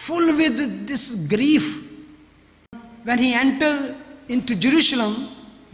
full with this grief when he entered into Jerusalem।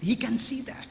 He can see that।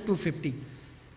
250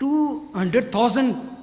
200,000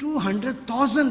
200,000,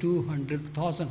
200,000।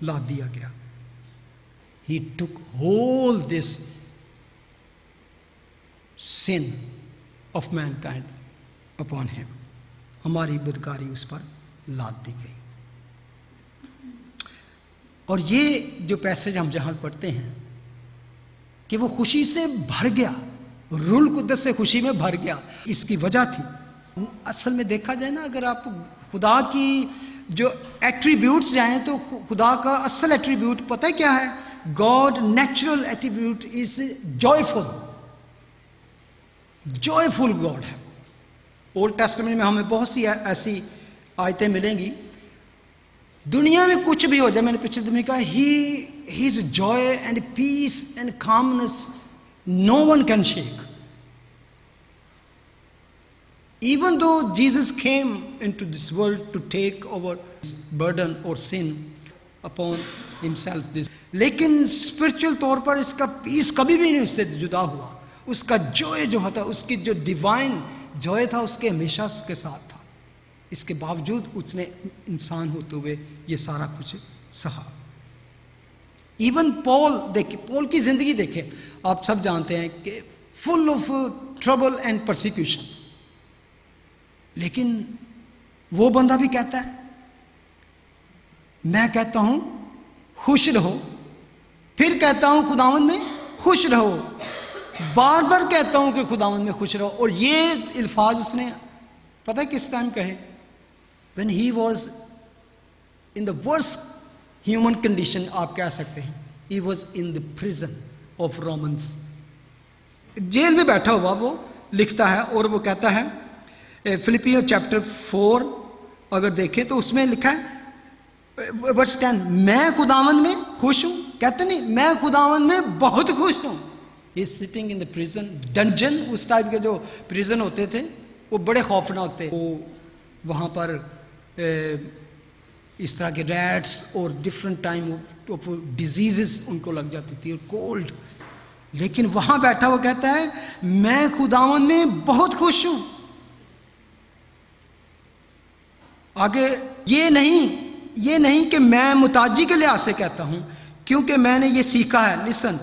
لاد دیا گیا. He took all this sin of mankind upon him. ہماری بدکاری اس پر لاد دی گئی. اور یہ جو پیسج ہم جہاں پڑھتے ہیں کہ وہ خوشی سے بھر گیا، روح القدس سے خوشی میں بھر گیا، اس کی وجہ تھی. اصل میں دیکھا جائے نا، اگر آپ خدا کی جو ایٹریبیوٹس جائیں تو خدا کا اصل ایٹریبیوٹ پتہ ہے کیا ہے؟ God natural attribute is joyful. Joyful God ہے. اولڈ ٹیسٹمنٹ میں ہمیں بہت سی ایسی آیتیں ملیں گی. دنیا میں کچھ بھی ہو جائے، میں نے پچھلے دن میں کہا he is joy and peace and calmness no one can shake. Even though Jesus came into this world to take our burden or sin upon himself, لیکن اسپرچل طور پر اس کا پیس کبھی بھی نہیں اس سے جدا ہوا. اس کا جوئے جو ہوتا، اس کی جو ڈیوائن جوئے تھا، اس کے ہمیشہ اس کے ساتھ تھا. اس کے باوجود اس نے انسان ہوتے ہوئے یہ سارا کچھ سہا. ایون پال دیکھیں، پال کی زندگی دیکھیں، آپ سب جانتے ہیں کہ full of trouble and persecution. لیکن وہ بندہ بھی کہتا ہے میں کہتا ہوں خوش رہو، پھر کہتا ہوں خداوند میں خوش رہو، بار بار کہتا ہوں کہ خداوند میں خوش رہو. اور یہ الفاظ اس نے پتہ کس ٹائم کہے؟ when he was in the worst human condition. آپ کہہ سکتے ہیں he was in the prison of Romans. جیل میں بیٹھا ہوا وہ لکھتا ہے، اور وہ کہتا ہے فلپیوں چیپٹر 4 اگر دیکھیں تو اس میں لکھا ہے ورس 10، میں خداوند میں خوش ہوں. کہتے نہیں میں خداوند میں بہت خوش ہوں. He is sitting in the prison dungeon. اس ٹائپ کے جو پریزن ہوتے تھے وہ بڑے خوفناک تھے. وہ وہاں پر اس طرح کے ریٹس اور ڈفرینٹ ٹائم آف ڈیزیزز ان کو لگ جاتی تھی اور کولڈ. لیکن وہاں بیٹھا وہ کہتا ہے میں خداوند میں بہت خوش ہوں. آگے یہ نہیں کہ میں محتاجی کے لحاظ سے کہتا ہوں، کیونکہ میں نے یہ سیکھا ہے، لسن،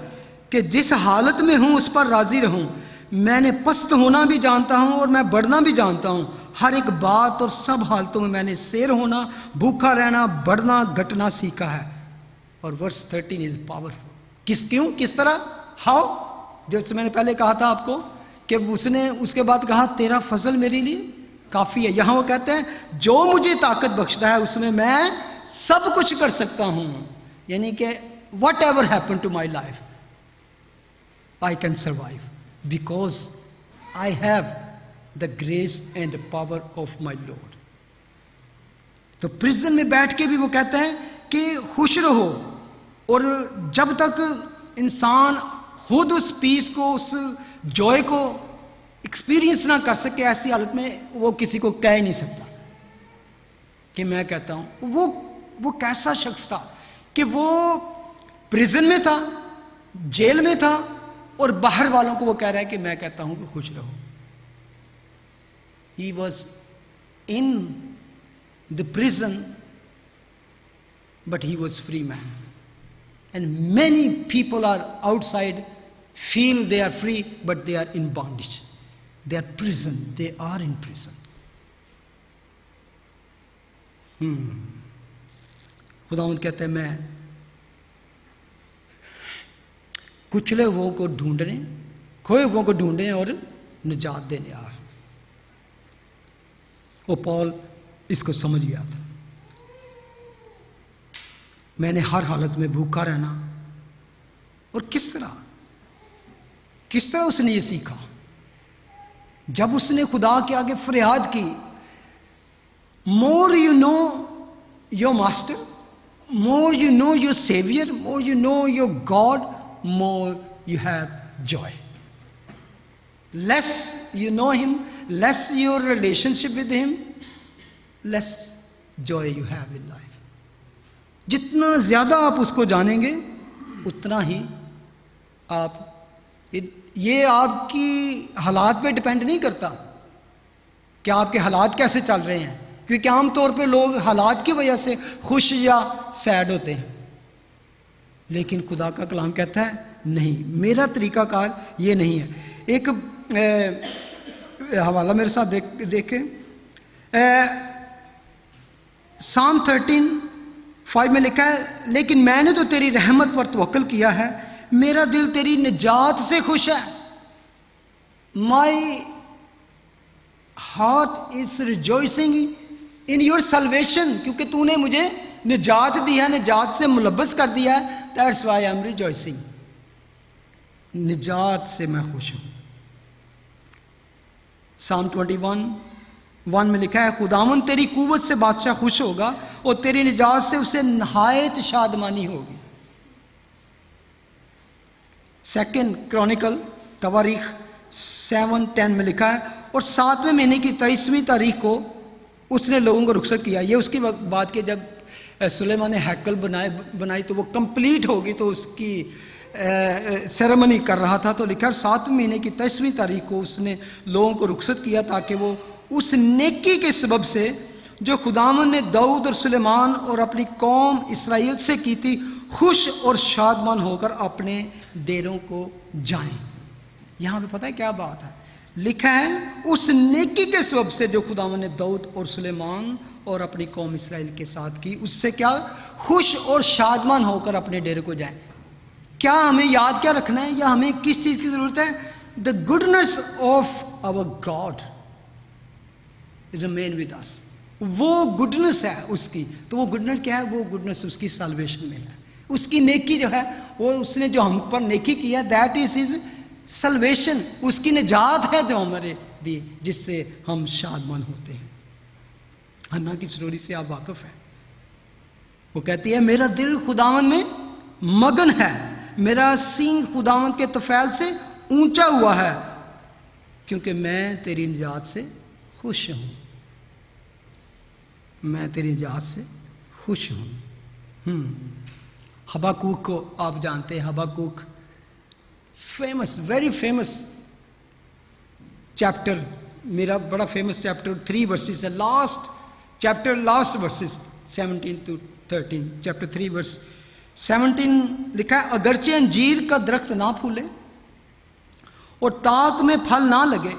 کہ جس حالت میں ہوں اس پر راضی رہوں. میں نے پست ہونا بھی جانتا ہوں اور میں بڑھنا بھی جانتا ہوں. ہر ایک بات اور سب حالتوں میں نے سیر ہونا، بھوکا رہنا، بڑھنا، گھٹنا سیکھا ہے. اور ورس 13 از پاورفل. کس طرح؟ ہاؤ؟ جیسے میں نے پہلے کہا تھا آپ کو کہ اس نے اس کے بعد کہا تیرا فضل میرے لیے کافی ہے. یہاں وہ کہتے ہیں جو مجھے طاقت بخشتا ہے اس میں میں سب کچھ کر سکتا ہوں. یعنی کہ whatever happen to my life I can survive because I have the grace and power of my lord. تو پرزن میں بیٹھ کے بھی وہ کہتا ہے کہ خوش رہو. اور جب تک انسان خود اس پیس کو، اس جوائے کو ایکسپیرینس نہ کر سکے، ایسی حالت میں وہ کسی کو کہہ نہیں سکتا کہ میں کہتا ہوں. وہ کیسا شخص تھا کہ وہ پریزن میں تھا، جیل میں تھا، اور باہر والوں کو وہ کہہ رہا ہے کہ میں کہتا ہوں کہ خوش رہو. He was in the prison but he was free man. And many people are outside, feel they are free but they are in bondage. They are prison. They are in prison. خداوند کہتے ہیں میں کچلے وہ کو ڈھونڈنے، کھوئے وہ کو ڈھونڈنے اور نجات دینے آیا. وہ پال اس کو سمجھ گیا تھا. میں نے ہر حالت میں بھوکا رہنا. اور کس طرح اس نے یہ سیکھا؟ جب اس نے خدا کے آگے فریاد کی، more you know your master, more you know your saviour, more you know your God, more you have joy. Less you know him, less your relationship with him, less joy you have in life. جتنا زیادہ آپ اس کو جانیں گے اتنا ہی آپ، یہ آپ کی حالات پہ ڈپینڈ نہیں کرتا کہ آپ کے حالات کیسے چل رہے ہیں، کیونکہ عام طور پہ لوگ حالات کی وجہ سے خوش یا سیڈ ہوتے ہیں. لیکن خدا کا کلام کہتا ہے نہیں، میرا طریقہ کار یہ نہیں ہے۔ ایک حوالہ میرے ساتھ دیکھیں، سام 13:5 میں لکھا ہے، لیکن میں نے تو تیری رحمت پر توکل کیا ہے، میرا دل تیری نجات سے خوش ہے۔ My heart is rejoicing in your salvation, کیونکہ تو نے مجھے نجات دی ہے، نجات سے ملبس کر دیا ہے، دیٹس وائی آئی ایم ریجوائسنگ، نجات سے میں خوش ہوں۔ سام 21:1 میں لکھا ہے، خداوند تیری قوت سے بادشاہ خوش ہوگا اور تیری نجات سے اسے نہایت شادمانی ہوگی۔ سیکنڈ کرونیکل تواریخ 7:10 میں لکھا ہے، اور 7ویں مہینے کی 23ویں تاریخ کو اس نے لوگوں کو رخصت کیا۔ یہ اس کی بات کہ جب سلیمان نے ہیکل بنائی تو وہ کمپلیٹ ہوگی، تو اس کی سیریمنی کر رہا تھا، تو لکھا 7ویں مہینے کی 23ویں تاریخ کو اس نے لوگوں کو رخصت کیا، تاکہ وہ اس نیکی کے سبب سے جو خداوند نے داؤد اور سلیمان اور اپنی قوم اسرائیل سے کی تھی، خوش اور شادمان ہو کر اپنے ڈیروں کو جائیں۔ یہاں پہ پتہ ہے کیا بات ہے؟ لکھا ہے اس نیکی کے سبب سے جو خداوند نے داؤد اور سلیمان اور اپنی قوم اسرائیل کے ساتھ کی، اس سے کیا خوش اور شادمان ہو کر اپنے ڈیرے کو جائیں۔ کیا ہمیں یاد کیا رکھنا ہے، یا ہمیں کس چیز کی ضرورت ہے؟ The goodness of our God remain with us, وہ گڈنس ہے اس کی۔ تو وہ گڈنس کیا ہے؟ وہ گڈنس اس کی سالویشن میں ہے، اس کی نیکی جو ہے، وہ اس نے جو ہم پر نیکی کی ہے، دیٹ از ہز سلویشن، اس کی نجات ہے جو ہمارے دی، جس سے ہم شادمان ہوتے ہیں۔ ہنا کی سٹوری سے آپ واقف ہیں، وہ کہتی ہے میرا دل خداوند میں مگن ہے، میرا سینگ خداوند کے طفیل سے اونچا ہوا ہے، کیونکہ میں تیری نجات سے خوش ہوں، میں تیری نجات سے خوش ہوں۔ حباقوق کو آپ جانتے ہیں، Habakkuk famous, very famous chapter, میرا بڑا فیمس چیپٹر 3 ورسز ہے، last verses 17 to 13، chapter 3 verse 17 لکھا ہے، اگرچہ انجیر کا درخت نہ پھولے اور تاک میں پھل نہ لگے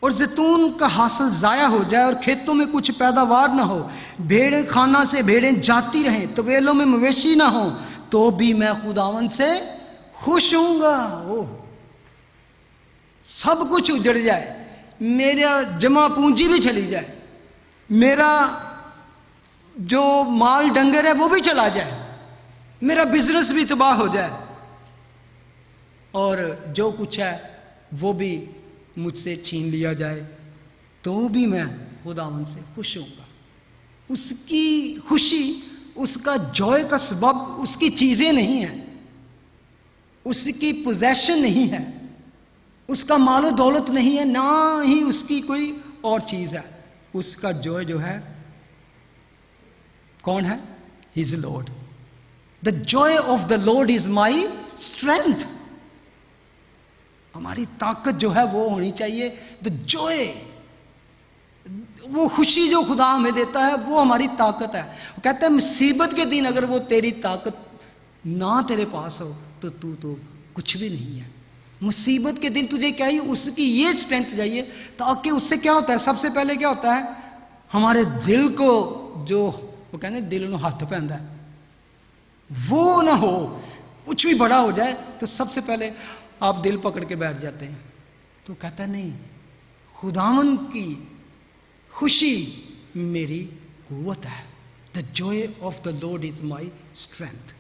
اور زیتون کا حاصل ضائع ہو جائے اور کھیتوں میں کچھ پیداوار نہ ہو، بھیڑیں خانہ سے بھیڑیں جاتی رہیں، طویلوں میں مویشی نہ ہوں، تو بھی میں خداوند سے خوش ہوں گا۔ سب کچھ اجڑ جائے، میرا جمع پونجی بھی چلی جائے، میرا جو مال ڈنگر ہے وہ بھی چلا جائے، میرا بزنس بھی تباہ ہو جائے، اور جو کچھ ہے وہ بھی مجھ سے چھین لیا جائے، تو بھی میں خداوند سے خوش ہوں گا۔ اس کی خوشی، اس کا جوائے کا سبب اس کی چیزیں نہیں ہیں، اس کی پوزیشن نہیں ہے، اس کا مال و دولت نہیں ہے، نہ ہی اس کی کوئی اور چیز ہے۔ اس کا جوائے جو ہے کون ہے؟ His lord. The joy of the lord is my strength. ہماری طاقت جو ہے وہ ہونی چاہیے دا جوائے، وہ خوشی جو خدا ہمیں دیتا ہے وہ ہماری طاقت ہے۔ وہ کہتا ہے مصیبت کے دن اگر وہ تیری طاقت نہ تیرے پاس ہو تو تو کچھ بھی نہیں ہے۔ مصیبت کے دن تجھے کیا ہی اس کی یہ اسٹرینتھ چاہیے، تاکہ اس سے کیا ہوتا ہے؟ سب سے پہلے کیا ہوتا ہے؟ ہمارے دل کو جو وہ کہتے ہیں دل نو ہاتھ پہنتا ہے، وہ نہ ہو، کچھ بھی بڑا ہو جائے تو سب سے پہلے آپ دل پکڑ کے بیٹھ جاتے ہیں۔ تو کہتا ہے نہیں، خداوند کی خوشی میری قوت ہے، the joy of the lord is my strength.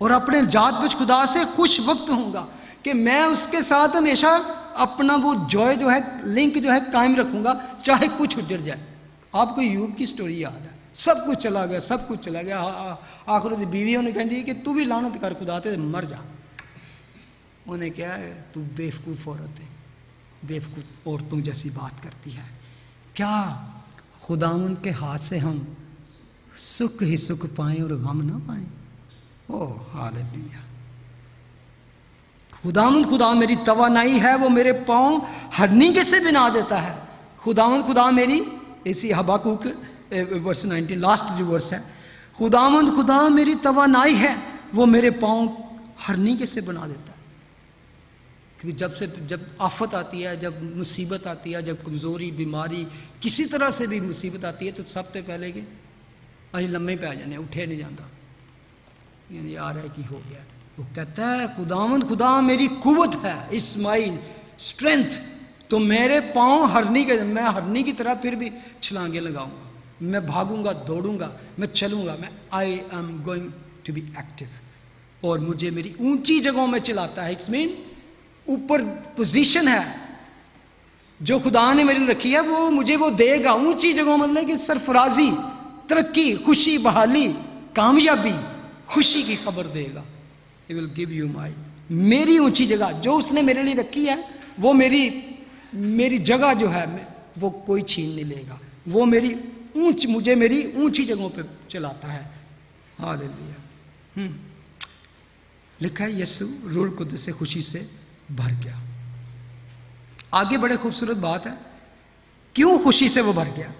اور اپنے ذات بچ خدا سے خوش وقت ہوں گا کہ میں اس کے ساتھ ہمیشہ اپنا وہ جوائے جو ہے، لنک جو ہے قائم رکھوں گا، چاہے کچھ اجڑ جائے۔ آپ کو ایوب کی سٹوری یاد ہے، سب کچھ چلا گیا، سب کچھ چلا گیا، آخر بیویوں نے کہہ دی کہ تو بھی لعنت کر خدا تے مر جا۔ انہیں کیا ہے، تو بیوقوف عورت ہے، بیوقوف عورتوں جیسی بات کرتی ہے۔ کیا خداوند کے ہاتھ سے ہم سکھ ہی سکھ پائیں اور غم نہ پائیں؟ او ہاللیلویا۔ خداوند خدا میری توانائی ہے، وہ میرے پاؤں ہرنی کے سے بنا دیتا ہے۔ خداوند خدا میری، اسی حباقوق ورس 19 لاسٹ جو ورس ہے، خداوند خدا میری توانائی ہے، وہ میرے پاؤں ہرنی کے سے بنا دیتا ہے. کیونکہ جب آفت آتی ہے، جب مصیبت آتی ہے، جب کمزوری، بیماری، کسی طرح سے بھی مصیبت آتی ہے، تو سب سے پہلے کہ ਅਸੀਂ لمے پہ جانے، اٹھے نہیں جاتا، یعنی آ رہا ہے کہ ہو گیا. وہ کہتا ہے خدا میری قوت ہے، اس مائی اسٹرینتھ، تو میرے پاؤں میں ہرنی کی طرح پھر بھی چھلانگیں لگاؤں گا، میں بھاگوں گا، دوڑوں گا، میں چلوں گا، میں I am going to be active. اور مجھے میری اونچی جگہوں میں چلاتا ہے. اٹس مین اوپر پوزیشن ہے جو خدا نے میرے لیے رکھی ہے، وہ مجھے وہ دے گا اونچی جگہوں. مطلب کہ سرفرازی، ترقی، خوشی، بحالی، کامیابی، خوشی کی خبر دے گا. He will give you my میری اونچی جگہ جو اس نے میرے لیے رکھی ہے، وہ میری جگہ جو ہے وہ کوئی چھین نہیں لے گا. وہ مجھے میری اونچی جگہوں پہ چلاتا ہے. ہاللیلویا. لکھا ہے یسوع روح القدس سے خوشی سے بھر گیا. آگے بڑے خوبصورت بات ہے، کیوں خوشی سے وہ بھر گیا؟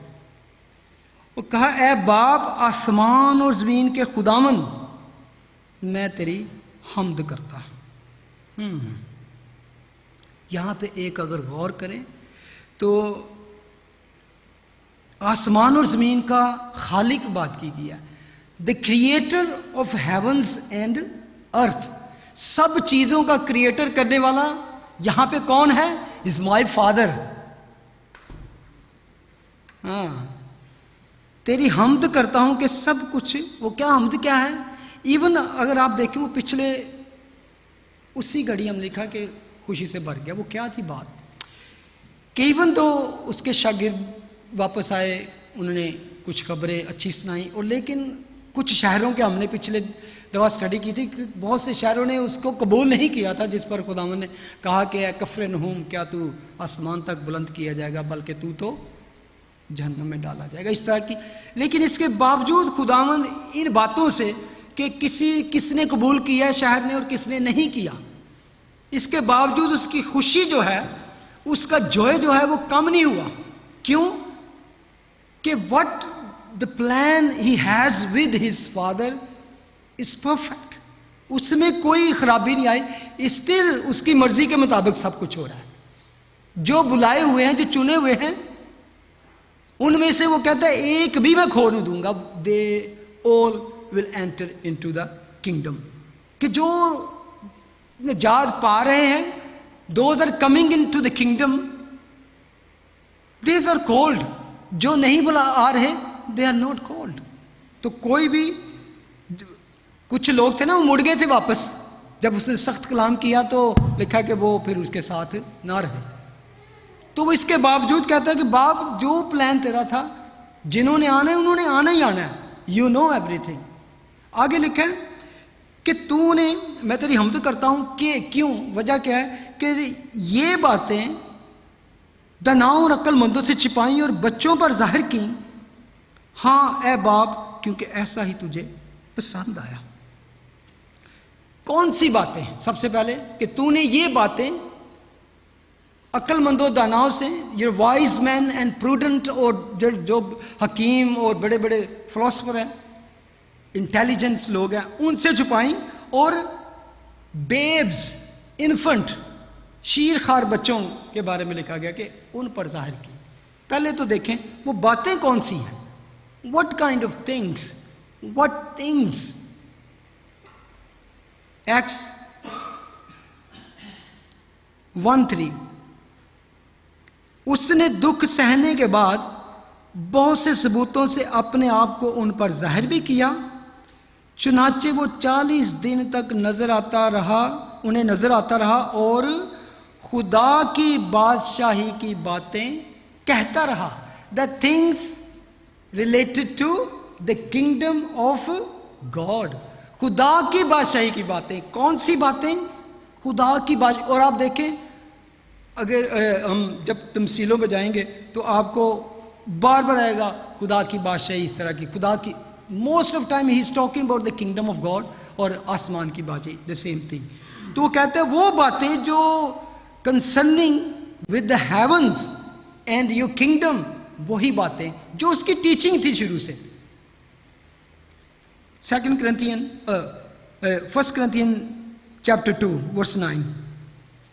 وہ کہا اے باپ آسمان اور زمین کے خداوند، میں تیری حمد کرتا ہوں. یہاں پہ ایک اگر غور کریں تو آسمان اور زمین کا خالق بات کی گئی ہے. The creator of heavens and earth. سب چیزوں کا کریٹر کرنے والا یہاں پہ کون ہے؟ Is my father. تیری حمد کرتا ہوں کہ سب کچھ. وہ کیا حمد کیا ہے؟ ایون اگر آپ دیکھیں وہ پچھلے اسی گھڑی ہم لکھا کہ خوشی سے بھر گیا. وہ کیا تھی بات کہ ایون تو اس کے شاگرد واپس آئے، انہوں نے کچھ خبریں اچھی سنائی، اور لیکن کچھ شہروں کے ہم نے پچھلے دفعہ اسٹڈی کی تھی کہ بہت سے شہروں نے اس کو قبول نہیں کیا تھا، جس پر خداوند نے کہا کہ اے کفرنہوم، کیا تو آسمان تک بلند کیا جائے گا، بلکہ تو جہنم میں ڈالا جائے گا، اس طرح کی. لیکن اس کے باوجود خداوند ان باتوں سے کہ کس نے قبول کیا ہے شہر نے اور کس نے نہیں کیا، اس کے باوجود اس کی خوشی جو ہے، اس کا جوئے جو ہے وہ کم نہیں ہوا. کیوں؟ کہ what the plan he has with his father is perfect. اس میں کوئی خرابی نہیں آئی. اسٹل اس کی مرضی کے مطابق سب کچھ ہو رہا ہے. جو بلائے ہوئے ہیں، جو چنے ہوئے ہیں، ان میں سے وہ کہتا ہے ایک بھی میں کھو نہیں دوں گا. they all will enter into the kingdom. کہ جو نجات پا رہے ہیں، those are coming into the kingdom, these are called. جو نہیں آ رہے they are not called. تو کوئی بھی، کچھ لوگ تھے نا وہ مڑ گئے تھے واپس، جب اس نے سخت کلام کیا تو لکھا کہ وہ پھر اس کے ساتھ نہ رہے. تو وہ اس کے باوجود کہتا ہے کہ باپ جو پلان تیرا تھا، جنہوں نے آنا ہے انہوں نے آنا ہی آنا ہے. یو نو ایوری تھنگ. آگے لکھا ہے کہ تو نے، میں تیری حمد کرتا ہوں کہ کیوں، وجہ کیا ہے کہ یہ باتیں دناؤں اور عقل مندوں سے چھپائیں اور بچوں پر ظاہر کی. ہاں اے باپ، کیونکہ ایسا ہی تجھے پسند آیا. کون سی باتیں؟ سب سے پہلے کہ تو نے یہ باتیں عقل مندوں داناؤں سے، یہ وائز مین اینڈ پروڈنٹ، اور جو حکیم اور بڑے بڑے فلاسفر ہیں، انٹیلیجنس لوگ ہیں، ان سے چھپائیں. اور بیبز، انفنٹ، شیر خار بچوں کے بارے میں لکھا گیا کہ ان پر ظاہر کی. پہلے تو دیکھیں وہ باتیں کون سی ہیں. what kind of things, what things. Acts 1:3. اس نے دکھ سہنے کے بعد بہت سے ثبوتوں سے اپنے آپ کو ان پر ظاہر بھی کیا. چنانچہ وہ 40 دن تک انہیں نظر آتا رہا اور خدا کی بادشاہی کی باتیں کہتا رہا. The things related to the kingdom of God. خدا کی بادشاہی کی باتیں. کون سی باتیں؟ خدا کی بادشاہی. اور آپ دیکھیں اگر ہم جب تمثیلوں پہ جائیں گے تو آپ کو بار بار آئے گا خدا کی بادشاہی اس طرح کی. خدا کی most of time he is talking about the kingdom of God اور آسمان کی بادشاہی، دا سیم تھنگ. تو وہ کہتے ہیں وہ باتیں جو concerning with the heavens and your kingdom, وہی باتیں جو اس کی ٹیچنگ تھی شروع سے. 2 Corinthians 1 Corinthians chapter 2 verse 9,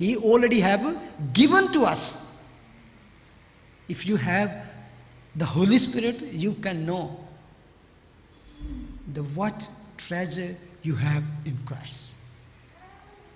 He already have given to us. If you have the Holy Spirit, you can know the what treasure you have in Christ.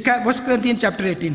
1 Corinthians chapter 18,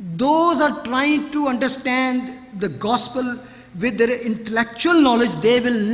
Those are trying to understand the gospel with their intellectual knowledge, they will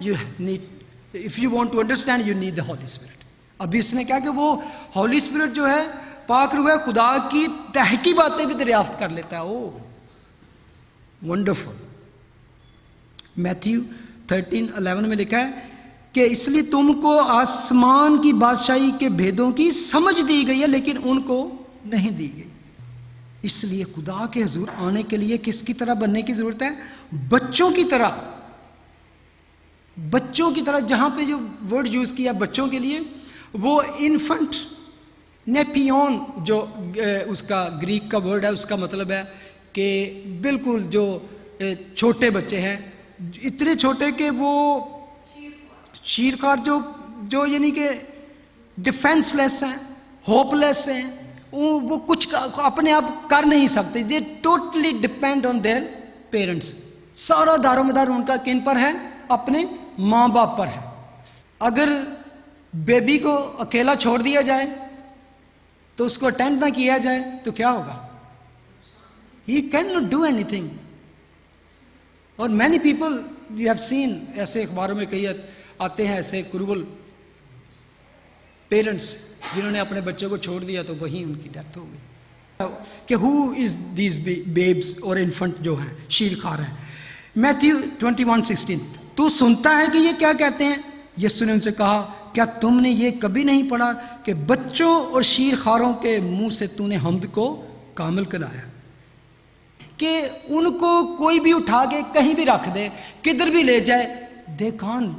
You need, if you want to understand, you need the Holy Spirit। ابھی اس نے کیا کہ وہ Holi spirit جو ہے پاک روح ہے خدا کی تحقیقی باتیں بھی دریافت کر لیتا ہے. او ونڈرفل. میتھیو 13:11 میں لکھا ہے کہ اس لیے تم کو آسمان کی بادشاہی کے بھیدوں کی سمجھ دی گئی ہے لیکن ان کو نہیں دی گئی. اس لیے خدا کے حضور آنے کے لیے کس کی طرح بننے کی ضرورت ہے؟ بچوں کی طرح. بچوں کی طرح. جہاں پہ جو ورڈ یوز کیا بچوں کے لیے وہ انفنٹ نیپیون جو اس کا گریک کا ورڈ ہے اس کا مطلب ہے کہ بالکل جو چھوٹے بچے ہیں اتنے چھوٹے کہ وہ شیرخوار جو یعنی کہ ڈیفینس لیس ہیں ہوپ لیس ہیں وہ کچھ اپنے آپ کر نہیں سکتے. They totally depend on their parents. سارا دار و مدار ان کا کن پر ہے؟ اپنے ماں باپ پر ہے. اگر بیبی کو اکیلا چھوڑ دیا جائے تو اس کو اٹینڈ نہ کیا جائے تو کیا ہوگا؟ He can not do anything. اور many people you have seen ایسے اخباروں میں کئی آتے ہیں ایسے کرول پیرنٹس جنہوں نے اپنے بچے کو چھوڑ دیا تو وہیں ان کی ڈیتھ ہو گئی. کہ ہو از دیز بیبس اور انفنٹ جو ہیں شیرخوار ہیں. میتھیو 21:16 تو سنتا ہے کہ یہ کیا کہتے ہیں؟ یسوع نے ان سے کہا کیا تم نے یہ کبھی نہیں پڑھا کہ بچوں اور شیرخواروں کے منہ سے تو نے حمد کو کامل کرایا. کہ ان کو کوئی بھی اٹھا کے کہیں بھی رکھ دے کدھر بھی لے جائے دے کان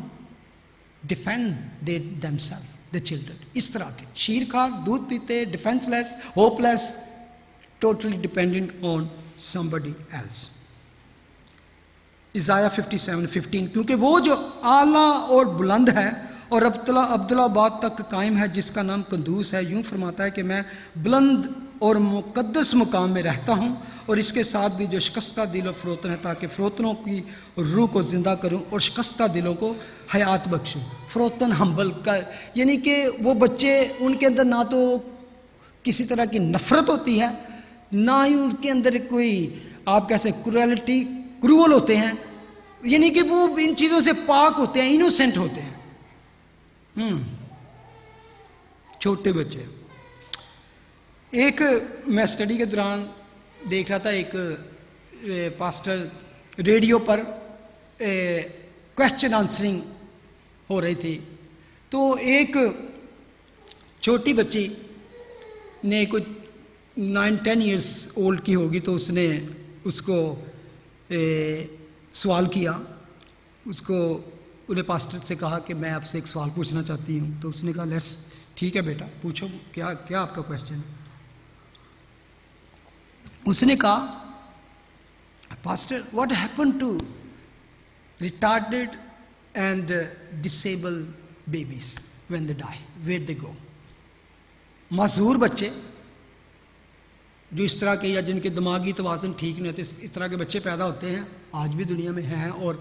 defend them self the children. اس طرح کے شیرخوار دودھ پیتے defence less hope less totally dependent on somebody else. Isaiah 57:15 کیونکہ وہ جو اعلیٰ اور بلند ہے اور عبدالآباد تک قائم ہے جس کا نام قدوس ہے یوں فرماتا ہے کہ میں بلند اور مقدس مقام میں رہتا ہوں اور اس کے ساتھ بھی جو شکستہ دل و فروتن ہے تاکہ فروتنوں کی روح کو زندہ کروں اور شکستہ دلوں کو حیات بخشوں. فروتن ہمبل کا یعنی کہ وہ بچے ان کے اندر نہ تو کسی طرح کی نفرت ہوتی ہے نہ ہی ان کے اندر کوئی آپ کیسے کرول ہوتے ہیں یعنی کہ وہ ان چیزوں سے پاک ہوتے ہیں انوسینٹ ہوتے ہیں. چھوٹے بچے. ایک میں اسٹڈی کے دوران دیکھ رہا تھا ایک پاسٹر ریڈیو پر کویسچن آنسرنگ ہو رہی تھی تو ایک چھوٹی بچی نے کچھ 9-10 ایئرس اولڈ کی ہوگی تو اس نے اس کو سوال کیا. اس کو انہیں پاسٹر سے کہا کہ میں آپ سے ایک سوال پوچھنا چاہتی ہوں تو اس نے کہا لیٹس ٹھیک ہے بیٹا پوچھو کیا آپ کا کویسچن ہے. اس نے کہا pastor what happen to retarded and disable babies when they die where they go. معذور بچے جو اس طرح کے یا جن کے دماغی توازن ٹھیک نہیں ہوتے اس طرح کے بچے پیدا ہوتے ہیں آج بھی دنیا میں ہیں. اور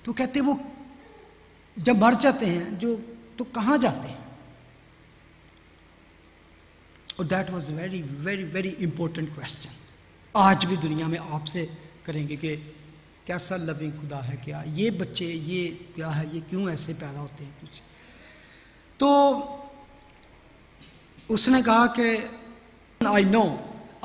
تو کہتے وہ جب مر جاتے ہیں جو تو کہاں جاتے ہیں. اور that was very very very important question. آج بھی دنیا میں آپ سے کریں گے کہ کیسا لونگ خدا ہے کیا یہ بچے یہ کیا ہے یہ کیوں ایسے پیدا ہوتے ہیں کچھ. تو اس نے کہا کہ آئی نو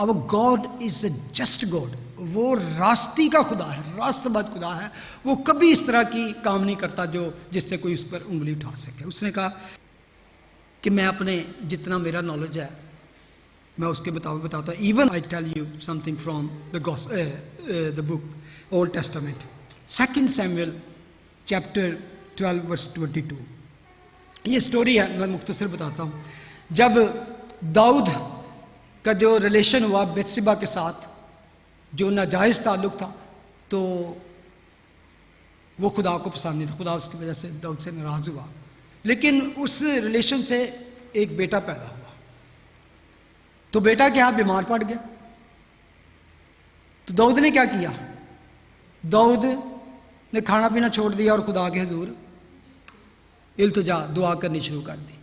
our God is a just God. وہ راستی کا خدا ہے راست باز خدا ہے. وہ کبھی اس طرح کی کام نہیں کرتا جو جس سے کوئی اس پر انگلی اٹھا سکے. اس نے کہا کہ میں اپنے جتنا میرا نالج ہے میں اس کے مطابق بتاتا ہوں. Even I tell you some thing from the book old Testament 2 Samuel chapter 12:22. یہ سٹوری ہے میں مختصر بتاتا ہوں. جب داؤد کا جو ریلیشن ہوا بتشبہ کے ساتھ جو ناجائز تعلق تھا تو وہ خدا کو پسند نہیں تھا. خدا اس کی وجہ سے داؤد سے ناراض ہوا. لیکن اس ریلیشن سے ایک بیٹا پیدا ہوا تو بیٹا کیا بیمار پڑ گیا. تو داؤد نے کیا کیا؟ داؤد نے کھانا پینا چھوڑ دیا اور خدا کے حضور التجا دعا کرنی شروع کر دی.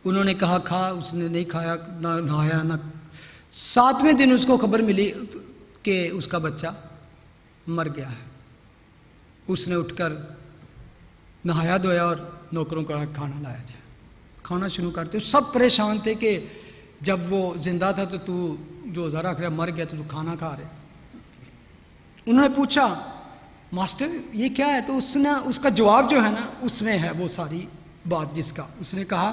انہوں نے کہا کھا اس نے نہیں کھایا نہ نہایا نہ. 7ویں دن اس کو خبر ملی کہ اس کا بچہ مر گیا ہے. اس نے اٹھ کر نہایا دھویا اور نوکروں کا کھانا لایا جائے. کھانا شروع کرتے. سب پریشان تھے کہ جب وہ زندہ تھا تو روزہ رکھ رہا، مر گیا تو کھانا کھا رہے. انہوں نے پوچھا ماسٹر یہ کیا ہے؟ تو اس کا جواب جو ہے نا اس میں ہے وہ ساری بات جس کا. اس نے کہا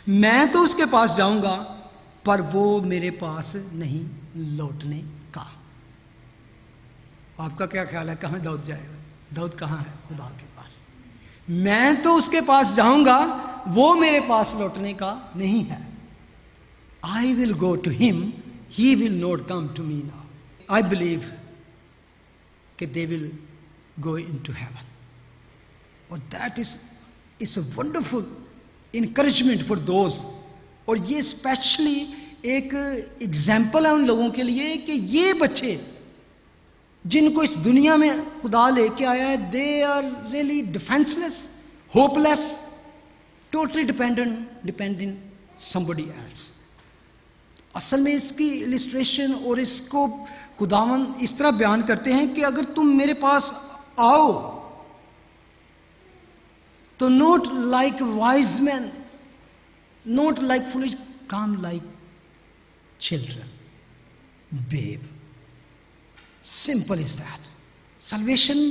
میں تو اس کے پاس جاؤں گا پر وہ میرے پاس نہیں لوٹنے کا. آپ کا کیا خیال ہے کہاں داؤد جائے گا؟ داؤد کہاں ہے؟ خدا کے پاس. میں تو اس کے پاس جاؤں گا وہ میرے پاس لوٹنے کا نہیں ہے. I will go to him, he will not come to me now. I believe that they will go into heaven. اور that is a wonderful encouragement for those. اور یہ اسپیشلی ایک ایگزامپل ہے ان لوگوں کے لیے کہ یہ بچے جن کو اس دنیا میں خدا لے کے آیا ہے they are really defenseless, hopeless, totally dependent somebody else. اصل میں اس کی السٹریشن اور اس کو خداوند اس طرح بیان کرتے ہیں کہ اگر تم میرے پاس آؤ تو not like wise men, not like foolish, come like children, babe. Simple is that. Salvation,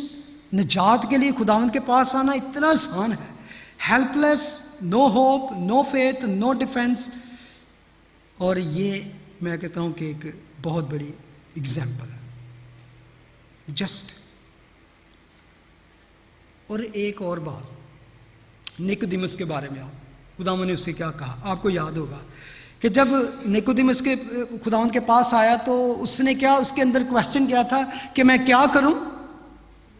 نجات کے لیے خداوند کے پاس آنا اتنا آسان ہے. Helpless, no hope, no faith, no defense. اور یہ میں کہتا ہوں کہ ایک بہت بڑی ایگزامپل ہے. جسٹ. اور ایک اور بات نیکودیمس کے بارے میں خداوند نے اس سے کیا کہا آپ کو یاد ہوگا کہ جب نیکودیمس کے خداوند کے پاس آیا تو اس نے کیا اس کے اندر کویسچن کیا تھا کہ میں کیا کروں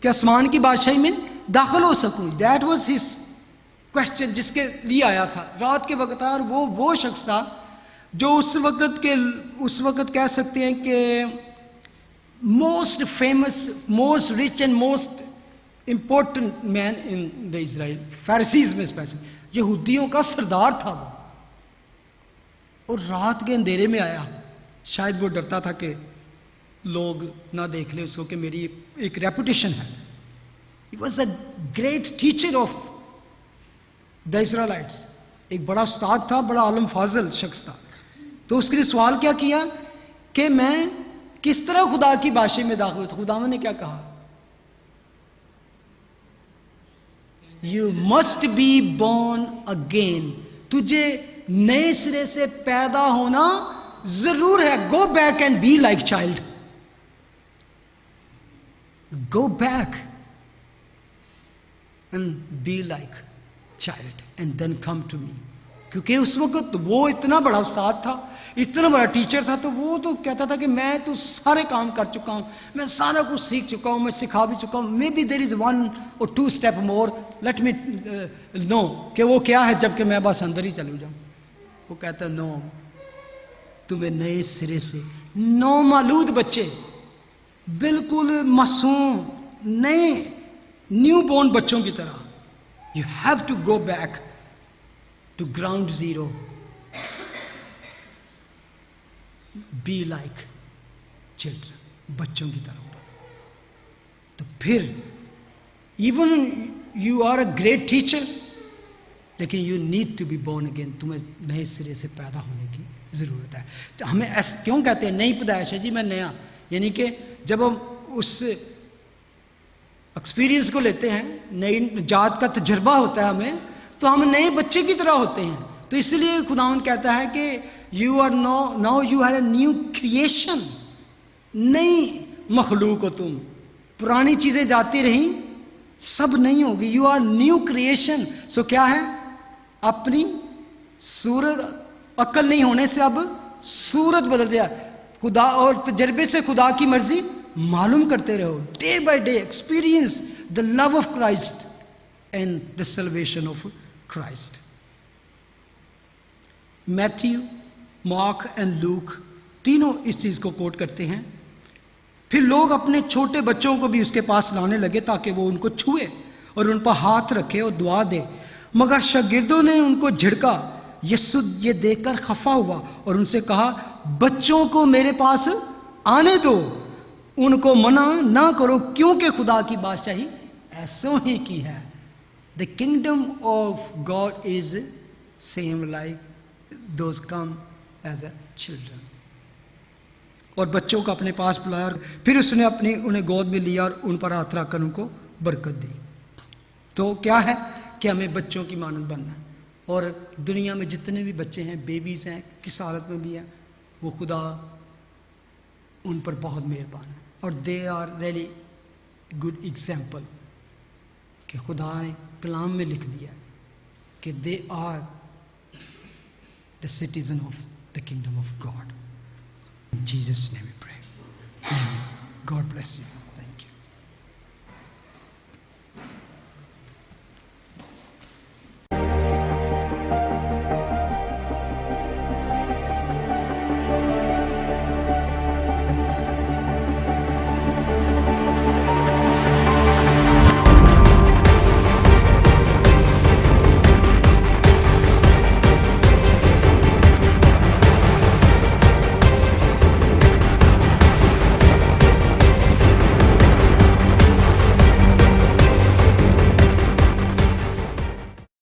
کہ آسمان کی بادشاہی میں داخل ہو سکوں. دیٹ واز ہز کویسچن جس کے لیے آیا تھا. رات کے وقت اور وہ شخص تھا جو اس وقت کہہ سکتے ہیں کہ most famous, most rich and most important man in the Israel, Pharisees میں اسپیشلی یہودیوں کا سردار تھا وہ. اور رات کے اندھیرے میں آیا. شاید وہ ڈرتا تھا کہ لوگ نہ دیکھ لیں اس کو کہ میری ایک ریپوٹیشن ہے. He was a great teacher of the Israelites. ایک بڑا استاد تھا, بڑا عالم فاضل شخص تھا. تو اس کے لیے سوال کیا کہ میں کس طرح خدا کی بادشاہی میں داخل ہوتا. خداوند نے کیا کہا؟ You must be born again. تجھے نئے سرے سے پیدا ہونا ضرور ہے. Go back and be like child. Go back and be like child and then come to me. کیونکہ اس وقت وہ اتنا بڑا استاد تھا, اتنا بڑا ٹیچر تھا, تو وہ تو کہتا تھا کہ میں تو سارے کام کر چکا ہوں, میں سارا کچھ سیکھ چکا ہوں, میں سکھا بھی چکا ہوں. Maybe there is 1 or 2 step more, let me know کہ وہ کیا ہے جب کہ میں بس اندر ہی چلوں جاؤں. وہ کہتا ہے نو, تمہیں نئے سرے سے, نومولود بچے بالکل معصوم نئے نیو بورن بچوں کی طرح, you have to go back to ground zero. Be like children, بچوں کی طرح. تو پھر even you are a great teacher لیکن you need to be born again. تمہیں نئے سرے سے پیدا ہونے کی ضرورت ہے. تو ہمیں ایسا کیوں کہتے ہیں نئی پیدائش ہے جی میں نیا, یعنی کہ جب ہم اس ایکسپیرینس کو لیتے ہیں, نئی نجات کا تجربہ ہوتا ہے ہمیں, تو ہم نئے بچے کی طرح ہوتے ہیں. تو اس لیے خداوند کہتا ہے کہ you are now you are a new creation, نئی مخلوق ہو تم. پرانی چیزیں جاتی رہیں سب نہیں ہوگی. You are new creation. So کیا ہے, اپنی صورت عقل نہیں ہونے سے اب صورت بدل دیا. خدا اور تجربے سے خدا کی مرضی معلوم کرتے رہو. Day by day experience the love of Christ and the salvation of Christ. Matthew, Mark and Luke تینوں اس چیز کو کوٹ کرتے ہیں. پھر لوگ اپنے چھوٹے بچوں کو بھی اس کے پاس لانے لگے تاکہ وہ ان کو چھوئے اور ان پر ہاتھ رکھے اور دعا دے. مگر شاگردوں نے ان کو جھڑکا. یسوع یہ دیکھ کر خفا ہوا اور ان سے کہا بچوں کو میرے پاس آنے دو, ان کو منع نہ کرو کیونکہ خدا کی بادشاہی ایسوں ہی کی ہے. The kingdom of God is same like those come as a children. اور بچوں کو اپنے پاس بلایا اور پھر اس نے انہیں گود میں لیا اور ان پر ہاتھ رکھ کر ان کو برکت دی. تو کیا ہے کہ ہمیں بچوں کی مانند بننا ہے. اور دنیا میں جتنے بھی بچے ہیں، بیبیز ہیں، کس حالت میں بھی ہیں، وہ خدا ان پر بہت مہربان ہے. اور they are really good example کہ خدا نے کلام میں لکھ دیا کہ they are the citizen of the kingdom of God. In Jesus' name we pray. Amen. God bless you.